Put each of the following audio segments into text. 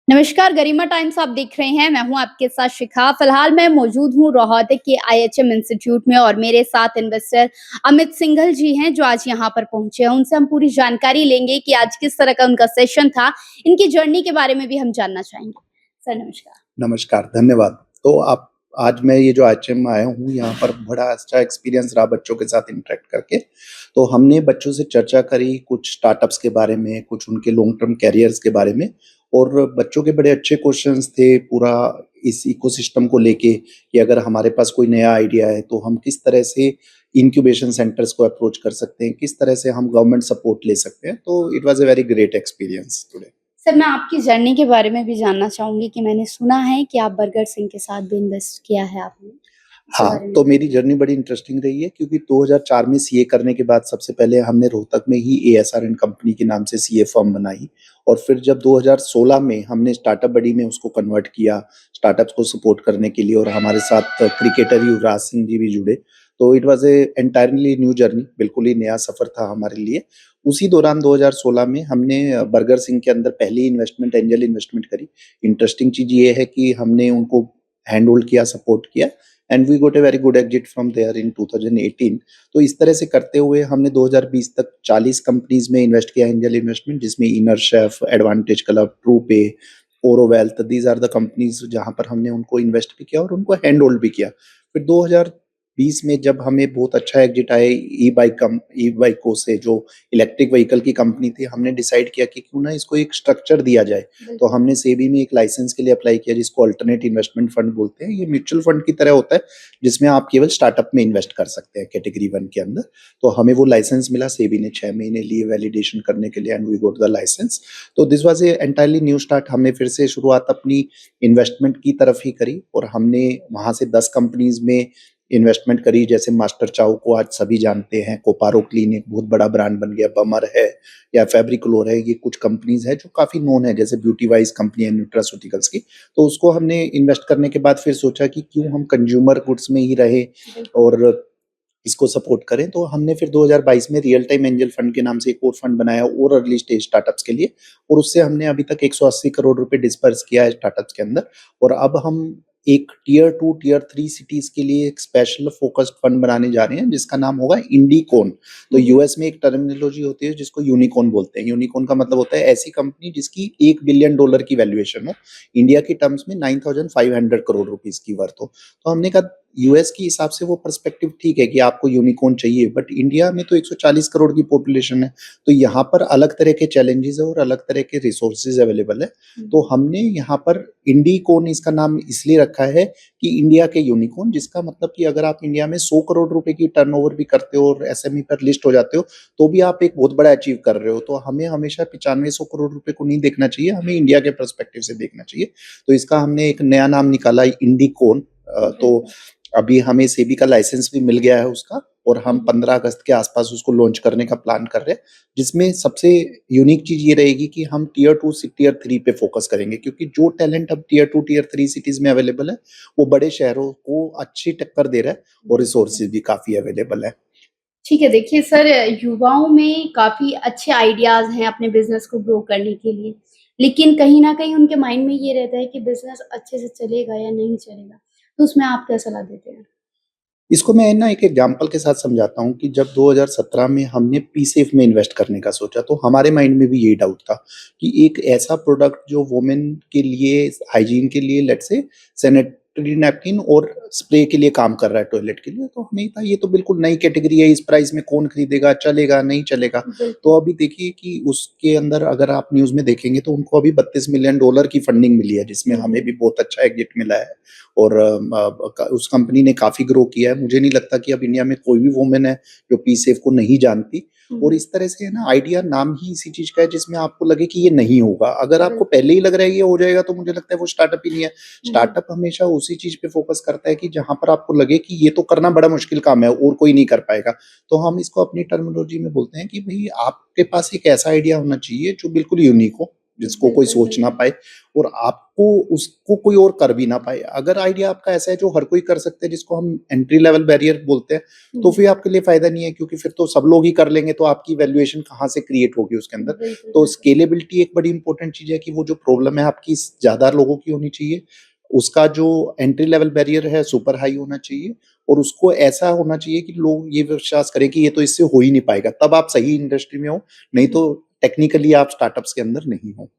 नमस्कार, गरिमा टाइम्स आप देख रहे हैं। मैं हूं आपके साथ शिखा। फिलहाल मैं मौजूद हूं रोहतक के आईएचएम इंस्टीट्यूट में और मेरे साथ इन्वेस्टर अमित सिंघल जी हैं जो आज यहां पर पहुंचे हैं। उनसे हम पूरी जानकारी लेंगे कि आज किस तरह का उनका सेशन था। इनकी जर्नी के बारे में भी हम जानना चाहेंगे। सर नमस्कार। नमस्कार, धन्यवाद। तो आप आज मैं ये जो आईएचएम आया हूँ, यहाँ पर बड़ा अच्छा एक्सपीरियंस रहा बच्चों के साथ इंटरेक्ट करके। तो हमने बच्चों से चर्चा करी कुछ स्टार्टअप्स के बारे में, कुछ उनके लॉन्ग टर्म कैरियर्स के बारे में और बच्चों के बड़े अच्छे क्वेश्चंस थे पूरा इस इकोसिस्टम को लेके कि अगर हमारे पास कोई नया आइडिया है, तो हम किस तरह से इंक्यूबेशन सेंटर्स को अप्रोच कर सकते हैं, किस तरह से हम गवर्नमेंट सपोर्ट ले सकते हैं। तो it was a very great experience today. Sir मैं आपकी जर्नी के बारे में भी जानना चाहूंगी कि मैंने सुना है कि आप बरगद सिंह के साथ भी इन्वेस्ट किया है आपने। इसके हाँ, बारे में तो भी मेरी जर्नी बड़ी इंटरेस्टिंग रही है क्योंकि 2004 में सीए करने के बाद सबसे पहले हमने रोहतक में ही एएसआर एंड कंपनी के नाम से सीए फर्म बनाई और फिर जब 2016 में हमने स्टार्टअप बडी में उसको कन्वर्ट किया, स्टार्टअप्स को सपोर्ट करने के लिए और हमारे साथ क्रिकेटर युवराज सिंह जी भी जुड़े। तो it was a entirely new journey, बिल्कुल ही नया सफ़र था हमारे लिए। उसी दौरान 2016 में हमने बरगद सिंह के अंदर पहली इन्वेस्टमेंट एंजल इन्वेस्टमेंट करी। इंटरेस्टिंग चीज़ ये है कि हमने उनको हैंड होल्ड किया, सपोर्ट किया and we got a very good exit from there in 2018। तो इस तरह से करते हुए हमने 2020 तक 40 कंपनीज में इन्वेस्ट किया एंजल इन्वेस्टमेंट, जिसमें inner chef, advantage club, Truepay, Orowealth, these are the companies जहां पर हमने उनको इन्वेस्ट भी किया और उनको हैंड होल्ड भी किया। फिर 2020 में जब हमें बहुत अच्छा एग्जिट आया ई बाइकों से, जो इलेक्ट्रिक व्हीकल की कंपनी थी, हमने डिसाइड किया कि क्यों ना इसको एक स्ट्रक्चर दिया जाए। तो हमने सेबी में एक लाइसेंस के लिए अप्लाई किया जिसको अल्टरनेट इन्वेस्टमेंट फंड बोलते हैं। ये म्यूचुअल फंड की तरह होता है जिसमें आप केवल स्टार्टअप में इन्वेस्ट कर सकते हैं कैटेगरी 1 के अंदर। तो हमें वो लाइसेंस मिला, सेबी ने 6 महीने लिए वैलिडेशन करने के लिए and we got the license. तो this was a entirely new start. हमने फिर से शुरुआत अपनी इन्वेस्टमेंट की तरफ ही करी और हमने वहाँ से 10 कंपनीज़ में इन्वेस्टमेंट करी, जैसे मास्टर चाउ को आज सभी जानते हैं, कोपारो क्लीन एक बहुत बड़ा ब्रांड बन गया, बमर है या फैब्रिक्लोर है, ये कुछ कंपनीज़ हैं जो काफ़ी नोन है, जैसे ब्यूटी वाइज कंपनी है न्यूट्रास्यूटिकल्स की। तो उसको हमने इन्वेस्ट करने के बाद फिर सोचा कि क्यों हम कंज्यूमर गुड्स में ही रहे और इसको सपोर्ट करें। तो हमने फिर 2022 में रियल टाइम एंजल फंड के नाम से एक और फंड बनाया और अर्ली स्टेज स्टार्टअप्स के लिए और उससे हमने अभी तक 180 करोड़ रुपए डिस्पर्स किया है स्टार्टअप्स के अंदर। और अब हम एक टियर 2 टियर 3 सिटीज के लिए एक स्पेशल फोकस्ड फंड बनाने जा रहे हैं जिसका नाम होगा इंडिकॉन। तो यूएस में एक टर्मिनोलॉजी होती है जिसको यूनिकॉर्न बोलते हैं। यूनिकॉर्न का मतलब होता है ऐसी कंपनी जिसकी $1 बिलियन की वैल्यूएशन हो, इंडिया की टर्म्स में 9,500 करोड़ रुपीस की वर्थ हो। तो हमने कहा यूएस के हिसाब से वो पर्सपेक्टिव ठीक है कि आपको यूनिकॉर्न चाहिए, बट इंडिया में तो 140 करोड़ की पॉपुलेशन है। तो यहाँ पर अलग तरह के चैलेंजेस है और अलग तरह के रिसोर्सेज अवेलेबल है। तो हमने यहाँ पर इंडिकॉर्न इसका नाम इसलिए रखा है कि इंडिया के यूनिकॉर्न, जिसका मतलब कि अगर आप इंडिया में 100 करोड़ रुपए की टर्नओवर भी करते हो और एसएमई पर लिस्ट हो जाते हो तो भी आप एक बहुत बड़ा अचीव कर रहे हो। तो हमें हमेशा 9500 करोड़ रुपए को नहीं देखना चाहिए, हमें इंडिया के पर्सपेक्टिव से देखना चाहिए। तो इसका हमने एक नया नाम निकाला इंडिकॉर्न। तो अभी हमें सेबी का लाइसेंस भी मिल गया है उसका और हम 15 अगस्त के आसपास उसको लॉन्च करने का प्लान कर रहे हैं, जिसमें सबसे यूनिक चीज ये रहेगी कि हम टियर 2 से टियर 3 पे फोकस करेंगे, क्योंकि जो टैलेंट अब टियर 2 टियर 3 सिटीज में अवेलेबल है वो बड़े शहरों को अच्छी टक्कर दे रहा है और रिसोर्सेज भी काफी अवेलेबल है। ठीक है, देखिए सर, युवाओं में काफ़ी अच्छे आइडियाज़ हैं अपने बिज़नेस को ग्रो करने के लिए, लेकिन कहीं न कहीं उनके माइंड में ये रहता है कि बिज़नेस अच्छे से चलेगा या नहीं चलेगा, तो उसमें आप क्या सलाह देते हैं? इसको मैं ना एक एग्जांपल के साथ समझाता हूँ कि जब 2017 में हमने पीसेफ में इन्वेस्ट करने का सोचा तो हमारे माइंड में भी यही डाउट था कि एक ऐसा प्रोडक्ट जो वुमेन के लिए हाइजीन के लिए, लेट्स से सैनिटरी नैपकिन और स्प्रे के लिए काम कर रहा है टॉयलेट के लिए, तो हमें था ये तो बिल्कुल नई कैटेगरी है, इस प्राइस में कौन खरीदेगा, चलेगा नहीं चलेगा। तो अभी देखिए कि उसके अंदर अगर आप न्यूज़ में देखेंगे तो उनको अभी $32 मिलियन की फंडिंग मिली है, जिसमें हमें भी बहुत अच्छा एग्जिट मिला है और उस कंपनी ने काफ़ी ग्रो किया है। मुझे नहीं लगता कि अब इंडिया में कोई भी वुमेन है जो पीसेफ को नहीं जानती। और इस तरह से है ना, आइडिया नाम ही इसी चीज़ का है जिसमें आपको लगे कि ये नहीं होगा। अगर आपको पहले ही लग रहा है ये हो जाएगा तो मुझे लगता है वो स्टार्टअप ही नहीं है। स्टार्टअप हमेशा उसी चीज़ पे फोकस करता है कि जहाँ पर आपको लगे कि ये तो करना बड़ा मुश्किल काम है और कोई नहीं कर पाएगा। तो हम इसको अपनी टर्मिनोलॉजी में बोलते हैं कि भई आपके पास एक ऐसा आइडिया होना चाहिए जो बिल्कुल यूनिक हो, जिसको कोई बिल्कुल, सोच ना बिल्कुल। पाए और आपको उसको कोई और कर भी ना पाए। अगर आइडिया आपका ऐसा है जो हर कोई कर सकता है, जिसको हम एंट्री लेवल बैरियर बोलते हैं, तो फिर आपके लिए फ़ायदा नहीं है, क्योंकि फिर तो सब लोग ही कर लेंगे, तो आपकी वैल्यूएशन कहाँ से क्रिएट होगी उसके अंदर। बिल्कुल, तो बिल्कुल। स्केलेबिलिटी एक बड़ी इंपॉर्टेंट चीज़ है कि वो जो प्रॉब्लम है आपकी ज़्यादा लोगों की होनी चाहिए। उसका जो एंट्री लेवल बैरियर है सुपर हाई होना चाहिए और उसको ऐसा होना चाहिए कि लोग ये विश्वास करें कि ये तो इससे हो ही नहीं पाएगा। तब आप सही इंडस्ट्री में हो, नहीं हुँ। तो टेक्निकली आप स्टार्टअप्स के अंदर नहीं हो।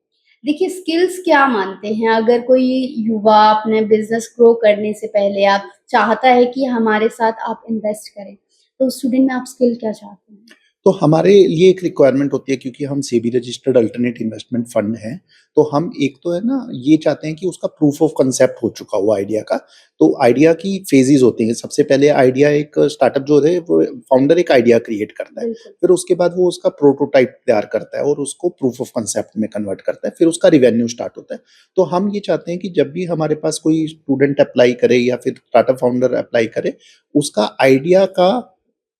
देखिए स्किल्स क्या मानते हैं? अगर कोई युवा अपने बिज़नेस ग्रो करने से पहले आप चाहता है कि हमारे साथ आप इन्वेस्ट करें, तो स्टूडेंट में आप स्किल क्या चाहते हैं? तो हमारे लिए एक रिक्वायरमेंट होती है, क्योंकि हम SEBI registered alternate investment fund हैं, तो हम एक तो है ना ये चाहते हैं कि उसका प्रूफ ऑफ कांसेप्ट हो चुका हो आइडिया का। तो आइडिया की फेजेस होती हैं। सबसे पहले आइडिया एक स्टार्टअप जो है वो फाउंडर एक आइडिया क्रिएट करता है। बिल्कुल। फिर उसके बाद वो उसका प्रोटोटाइप तैयार करता है और उसको प्रूफ ऑफ कांसेप्ट में कन्वर्ट करता है। फिर उसका रिवेन्यू स्टार्ट होता है। तो हम ये चाहते हैं कि जब भी हमारे पास कोई स्टूडेंट अप्लाई करे या फिर स्टार्टअप फाउंडर अप्लाई करे, उसका आइडिया का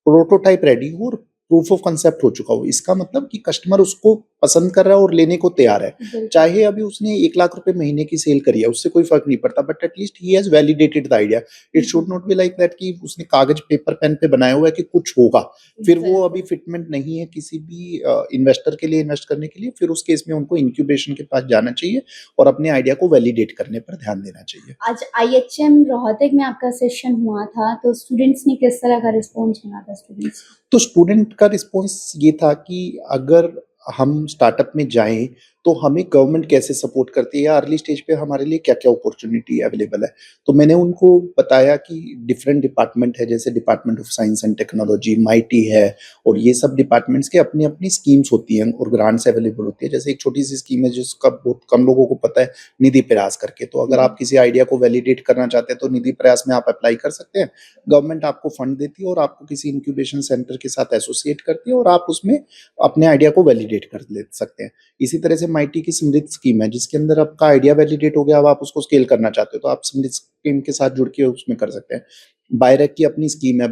प्रोटोटाइप रेडी हो और प्रूफ ऑफ कांसेप्ट हो चुका हो। इसका मतलब कि कस्टमर उसको पसंद कर रहा है और लेने को तैयार है। बिल्कुल। चाहे अभी उसने 1 लाख रुपए महीने की सेल करी है, उससे कोई फ़र्क नहीं पड़ता, but at least he has validated the idea. It should not be like that कि उसने कागज़ पेपर पेन पे बनाया हुआ है कि कुछ होगा। फिर वो अभी बिल्कुल। फिटमेंट नहीं है किसी भी इन्वेस्टर के लिए इन्वेस्ट करने के लिए, फिर उस केस में उनको इंक्यूबेशन के पास जाना चाहिए और अपने आइडिया को वैलिडेट करने पर ध्यान देना चाहिए। आज आईएचएम रोहतक में आपका सेशन हुआ था, तो स्टूडेंट्स ने किस तरह का रिस्पॉन्स मिला था स्टूडेंट्स को? तो स्टूडेंट का रिस्पॉन्स ये था कि अगर हम स्टार्टअप में जाएँ, तो हमें गवर्नमेंट कैसे सपोर्ट करती है या अर्ली स्टेज पे हमारे लिए क्या-क्या अपॉर्च्युनिटी अवेलेबल है। तो मैंने उनको बताया कि डिफरेंट डिपार्टमेंट है, जैसे department of science and technology, mighty है और ये सब डिपार्टमेंट्स की अपनी-अपनी स्कीम्स होती हैं और ग्रांट्स अवेलेबल होती है। जैसे एक छोटी-सी स्कीम है जिसका बहुत कम लोगों को पता है, निधि प्रयास करके। तो अगर आप किसी आइडिया को वैलिडेट करना चाहते हैं, तो निधि प्रयास में आप अप्लाई कर सकते हैं। गवर्नमेंट आपको फंड देती है और आपको किसी इंक्यूबेशन सेंटर के साथ एसोसिएट करती है और आप उसमें अपने आइडिया को वैलिडेट कर ले सकते हैं। इसी तरह से माइटी की समृद्ध स्कीम है, जिसके अंदर आपका आइडिया वैलिडेट हो गया, अब आप उसको स्केल करना चाहते हो, तो आप समृद्ध स्कीम के साथ जुड़ के उसमें कर सकते हैं। बायरेक की अपनी स्कीम है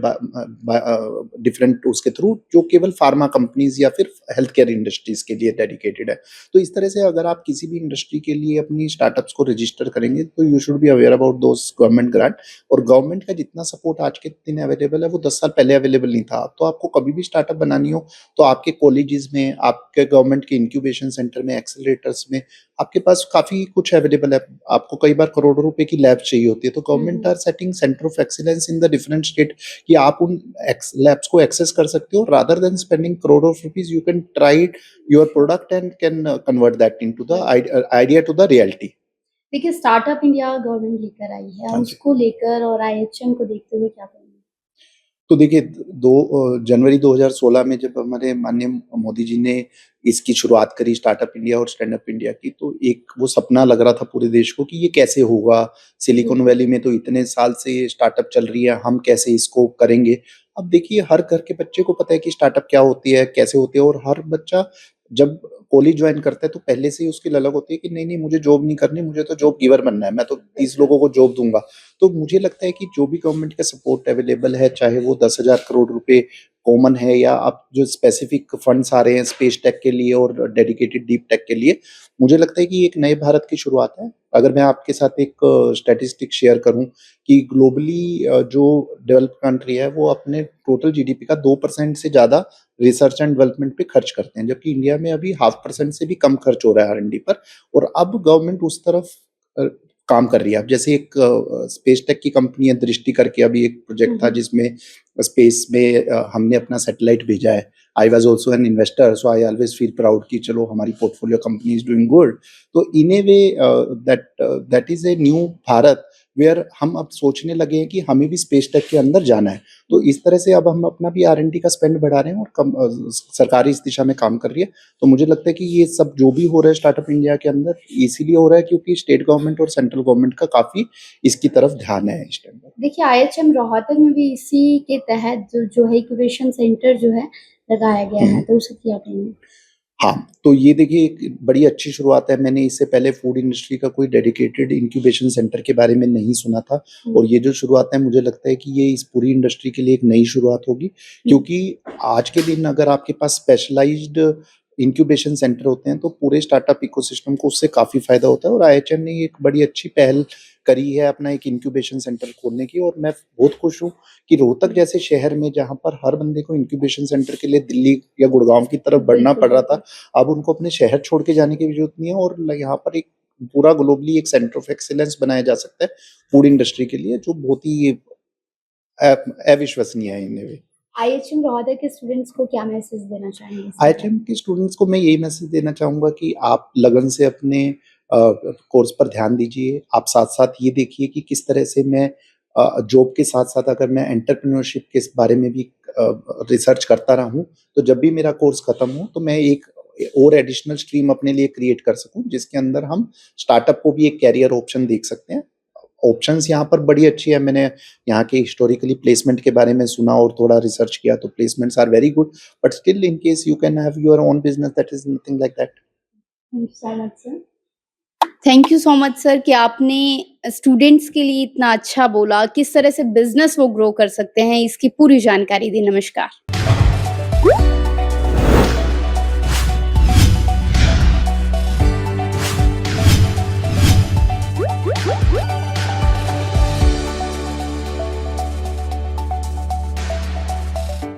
डिफरेंट उसके थ्रू, जो केवल फार्मा कंपनीज़ या फिर हेल्थ केयर इंडस्ट्रीज़ के लिए डेडिकेटेड है। तो इस तरह से अगर आप किसी भी इंडस्ट्री के लिए अपनी स्टार्टअप्स को रजिस्टर करेंगे, तो you should be aware about those government grant. और गवर्नमेंट का जितना सपोर्ट आज के दिन अवेलेबल है, वो 10 साल पहले अवेलेबल नहीं था। तो आपको कभी भी स्टार्टअप बनानी हो, तो आपके कॉलेजेस में, आपके गवर्नमेंट के इंक्यूबेशन सेंटर में, एक्सेलरेटर्स में, आपके पास काफ़ी कुछ अवेलेबल है। आपको कई बार करोड़ों रुपए की लैब चाहिए होती है, तो government are setting centre of excellence in the different state कि आप उन लैब्स को एक्सेस कर सकते हो। Rather than spending crore of rupees, you can try your product and can convert that into the idea to the reality. देखिए startup India government लेकर आई है, हाँ जी। उसको लेकर और आईएचएम को देखते हुए क्या कहेंगे? तो देखिए जनवरी 2016 में जब हमारे माननीय मोदी जी ने इसकी शुरुआत करी स्टार्टअप इंडिया और स्टैंड अप इंडिया की, तो एक वो सपना लग रहा था पूरे देश को कि ये कैसे होगा? सिलिकॉन बिल्कुल। वैली में तो इतने साल से ये स्टार्टअप चल रही है, हम कैसे इसको करेंगे? अब देखिए हर घर के बच्चे को पता है कि स्टार्टअप क्या होती है, कैसे होती है और हर बच्चा जब कॉलेज जॉइन करता है तो पहले से ही उसकी ललक होती है कि नहीं, नहीं मुझे जॉब नहीं करनी, मुझे तो जॉब गिवर बनना है, मैं तो 30 बिल्कुल। लोगों को जॉब दूँगा। तो मुझे लगता है कि जो भी गवर्नमेंट का सपोर्ट अवेलेबल है, चाहे वो 10,000 करोड़ रुपए कॉमन है या अब जो स्पेसिफिक फंड्स आ रहे हैं स्पेस टेक के लिए और डेडिकेटेड डीप टेक के लिए, मुझे लगता है कि ये एक नए भारत की शुरुआत है। अगर मैं आपके साथ एक स्टैटिस्टिक शेयर करूँ कि ग्लोबली जो डेवलप्ड कंट्री है, वो अपने टोटल जीडीपी का 2% से ज़्यादा रिसर्च एंड डेवलपमेंट पे खर्च करते हैं, जबकि इंडिया में अभी 0.5% से भी कम खर्च हो रहा है आर&डी पर और अब गवर्नमेंट उस तरफ अ, काम कर रही है। अब जैसे एक स्पेस टेक की कंपनी है दृष्टि करके, अभी एक प्रोजेक्ट था जिसमें स्पेस में हमने अपना सैटेलाइट भेजा है। I was also an investor, so I always feel proud कि चलो हमारी portfolio company is doing good. तो in a way that is a new Bharat where हम अब सोचने लगे हैं कि हमें भी स्पेस टेक के अंदर जाना है। तो इस तरह से अब हम अपना भी आर&डी का स्पेंड बढ़ा रहे हैं और सरकार इस दिशा में काम कर रही है। तो मुझे लगता है कि ये सब जो भी हो रहा है स्टार्टअप इंडिया के अंदर, इसीलिए हो रहा है क्योंकि स्टेट गवर्नमेंट और सेंट्रल गवर्नमेंट का काफ़ी इसकी तरफ ध्यान है इस टाइम पर। देखिए आईएचएम रोहतक में भी इसी के तहत जो है इंक्यूबेशन सेंटर जो है लगाया गया हुँ, है, हुँ। तो उससे क्या कहेंगे? हाँ, तो ये देखिए एक बड़ी अच्छी शुरुआत है। मैंने इससे पहले फूड इंडस्ट्री का कोई डेडिकेटेड इंक्यूबेशन सेंटर के बारे में नहीं सुना था और ये जो शुरुआत है मुझे लगता है कि ये इस पूरी इंडस्ट्री के लिए एक नई शुरुआत होगी, क्योंकि आज के दिन अगर आपके पास स्पेशलाइज़्ड इंक्यूबेशन सेंटर होते हैं, तो पूरे स्टार्टअप इकोसिस्टम को उससे काफ़ी फ़ायदा होता है और आईएचएम ने एक बड़ी अच्छी पहल करी है अपना एक इंक्यूबेशन सेंटर खोलने की और मैं बहुत खुश हूँ कि रोहतक जैसे शहर में जहाँ पर हर बंदे को इंक्यूबेशन सेंटर के लिए दिल्ली या गुड़गाँव की तरफ बढ़ना बिल्कुल, पड़ रहा था, बिल्कुल। अब उनको अपने शहर छोड़ के जाने की भी ज़रूरत नहीं है और यहाँ पर एक पूरा ग्लोबली एक सेंटर ऑफ एक्सीलेंस बनाया जा सकता है फूड इंडस्ट्री के लिए, जो बहुत ही अविश्वसनीय है इन अ वे। आईएचएम रोहतक के स्टूडेंट्स को क्या मैसेज देना चाहेंगे इस बारे में? आईएचएम के स्टूडेंट्स को मैं यही मैसेज देना चाहूँगा कि आप लगन से अपने कोर्स पर ध्यान दीजिए। आप साथ-साथ ये देखिए कि किस तरह से मैं जॉब के साथ-साथ अगर मैं एंटरप्रेन्योरशिप के इस बारे में भी रिसर्च करता रहा हूँ, तो जब भी मेरा कोर्स खत्म हो तो मैं एक और एडिशनल स्ट्रीम अपने लिए क्रिएट कर सकूँ, जिसके अंदर हम स्टार्टअप को भी एक करियर ऑप्शन देख सकते हैं। ऑप्शंस यहाँ पर बड़ी अच्छी है, मैंने यहाँ के हिस्टोरिकली प्लेसमेंट के बारे में सुना और थोड़ा रिसर्च किया तो placements are very good, but still in case you can have your own business that is nothing like that. Thank you so much sir. Thank you so much sir कि आपने स्टूडेंट्स के लिए इतना अच्छा बोला, किस तरह से बिज़नेस वो ग्रो कर सकते हैं, इसकी पूरी जानकारी दी। नमस्कार।